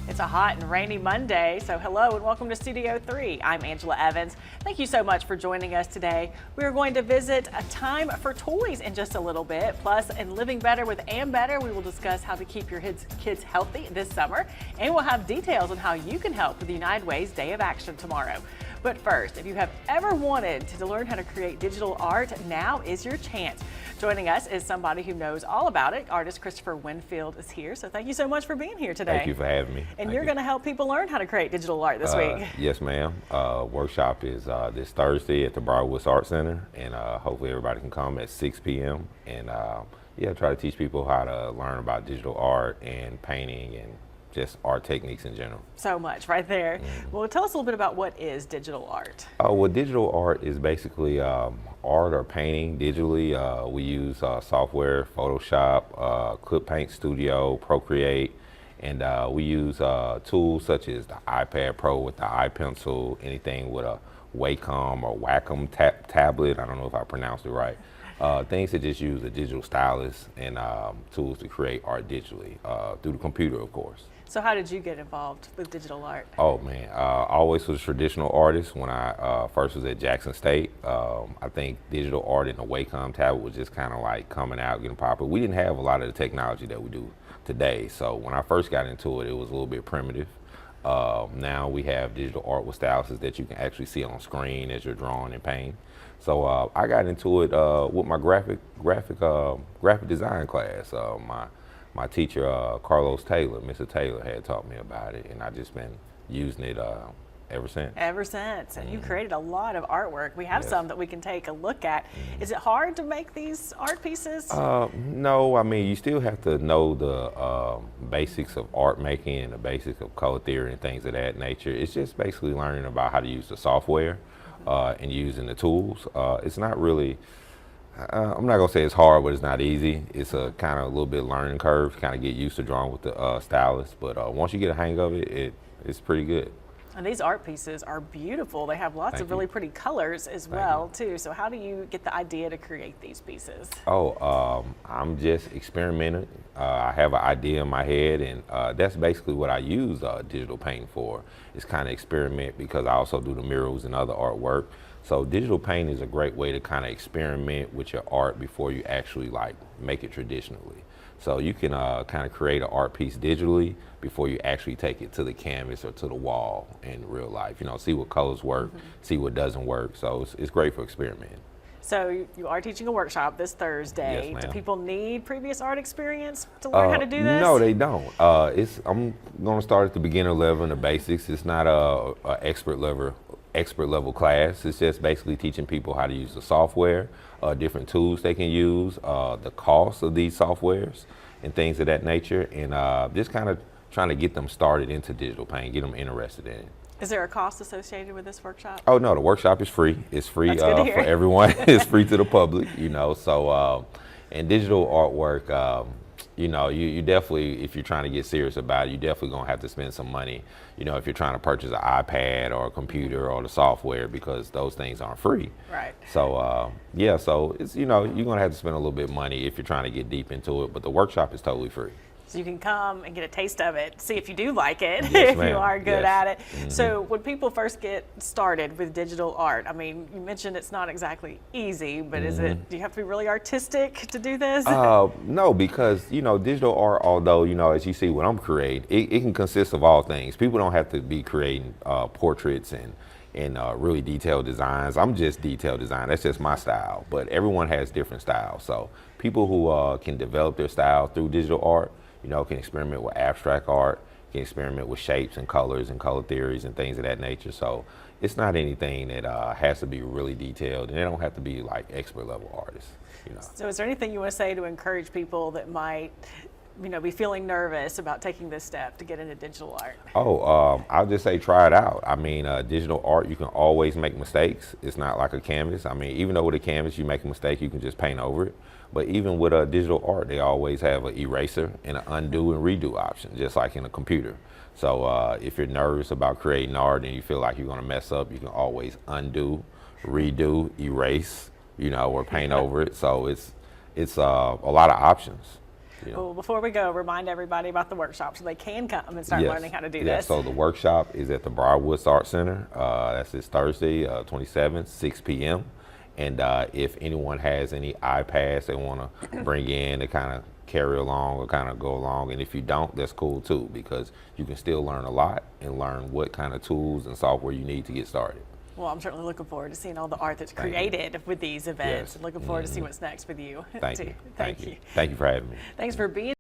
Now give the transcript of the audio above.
It's a hot and rainy Monday, so hello and welcome to Studio 3. I'm Angela Evans. Thank you so much for joining us today. We are going to visit a time for toys in just a little bit. Plus, in Living Better with Better, we will discuss how to keep your kids healthy this summer, and we'll have details on how you can help with the United Way's Day of Action tomorrow. But first, if you have ever wanted to learn how to create digital art, now is your chance. Joining us is somebody who knows all about it. Artist Christopher Windfield is here, so thank you so much for being here today. Thank you for having me. And you're going to help people learn how to create digital art this week. Yes, ma'am. Workshop is this Thursday at the Broadwoods Art Center, and hopefully everybody can come at 6 p.m. and try to teach people how to learn about digital art and painting and just art techniques in general. So much right there. Well, tell us a little bit about what is digital art. Well, digital art is basically art or painting digitally. We use software, Photoshop, Clip Paint Studio, Procreate, and we use tools such as the iPad Pro with the iPencil, anything with a Wacom or Wacom tablet. I don't know if I pronounced it right. Things that just use a digital stylus and tools to create art digitally through the computer, of course. So how did you get involved with digital art? Oh man, I always was a traditional artist when I first was at Jackson State. I think digital art in the Wacom tablet was just kind of like coming out, getting popular. We didn't have a lot of the technology that we do today. So when I first got into it, it was a little bit primitive. Now we have digital art with styluses that you can actually see on screen as you're drawing and painting. So I got into it with my graphic design class. My teacher, Carlos Taylor, Mr. Taylor, had taught me about it, and I've just been using it ever since. Ever since, and you created a lot of artwork. We have Yes. some that we can take a look at. Is it hard to make these art pieces? No, I mean, you still have to know the basics of art making and the basics of color theory and things of that nature. It's just basically learning about how to use the software and using the tools. It's not really, I'm not gonna say it's hard, but it's not easy. It's a kind of a little bit learning curve, kind of get used to drawing with the stylus. But once you get a hang of it, it's pretty good. And these art pieces are beautiful. They have lots of really pretty colors as well, too. So how do you get the idea to create these pieces? I'm just experimenting. I have an idea in my head, and that's basically what I use digital painting for. It's kind of experiment because I also do the murals and other artwork. So digital painting is a great way to kind of experiment with your art before you actually like make it traditionally. So you can kind of create an art piece digitally before you actually take it to the canvas or to the wall in real life. You know, see what colors work, see what doesn't work. So it's great for experimenting. So you are teaching a workshop this Thursday. Yes, ma'am. Do people need previous art experience to learn how to do this? No, they don't. I'm going to start at the beginner level and the basics. It's not a expert level class. It's just basically teaching people how to use the software, different tools they can use, the cost of these softwares and things of that nature, and just kind of trying to get them started into digital paint, get them interested in it. Is there a cost associated with this workshop? Oh no, the workshop is free. It's free for everyone. It's free to the public, you know. So, and digital artwork, you know, you definitely, if you're trying to get serious about it, you definitely gonna have to spend some money. You know, if you're trying to purchase an iPad or a computer or the software, because those things aren't free. Right. So yeah, so it's, you know, you're gonna have to spend a little bit of money if you're trying to get deep into it. But the workshop is totally free. So you can come and get a taste of it, see if you do like it, Yes, if you ma'am. are good Yes. at it. So when people first get started with digital art, I mean, you mentioned it's not exactly easy, but is it, do you have to be really artistic to do this? No, because, you know, digital art, although, you know, as you see what I'm creating, it can consist of all things. People don't have to be creating portraits and really detailed designs. I'm just detailed design. That's just my style. But everyone has different styles. So people who can develop their style through digital art, you know, can experiment with abstract art, can experiment with shapes and colors and color theories and things of that nature. So it's not anything that has to be really detailed, and they don't have to be like expert level artists, you know. So is there anything you want to say to encourage people that might, you know, be feeling nervous about taking this step to get into digital art? I'll just say try it out. I mean, digital art, you can always make mistakes. It's not like a canvas. I mean, even though with a canvas you make a mistake, you can just paint over it. But even with digital art, they always have an eraser and an undo and redo option, just like in a computer. So if you're nervous about creating art and you feel like you're going to mess up, you can always undo, redo, erase, you know, or paint over it. So it's a lot of options. You know? Well, before we go, remind everybody about the workshop so they can come and start learning how to do this. So the workshop is at the Broadwoods Art Center. That's this Thursday, 27th, 6 p.m. And if anyone has any iPads they want to bring in to kind of carry along or kind of go along, and if you don't, that's cool too, because you can still learn a lot and learn what kind of tools and software you need to get started. Well, I'm certainly looking forward to seeing all the art that's created with these events, Yes. and looking forward to see what's next with you. Thank you. Thank you. Thank you for having me. Thanks for being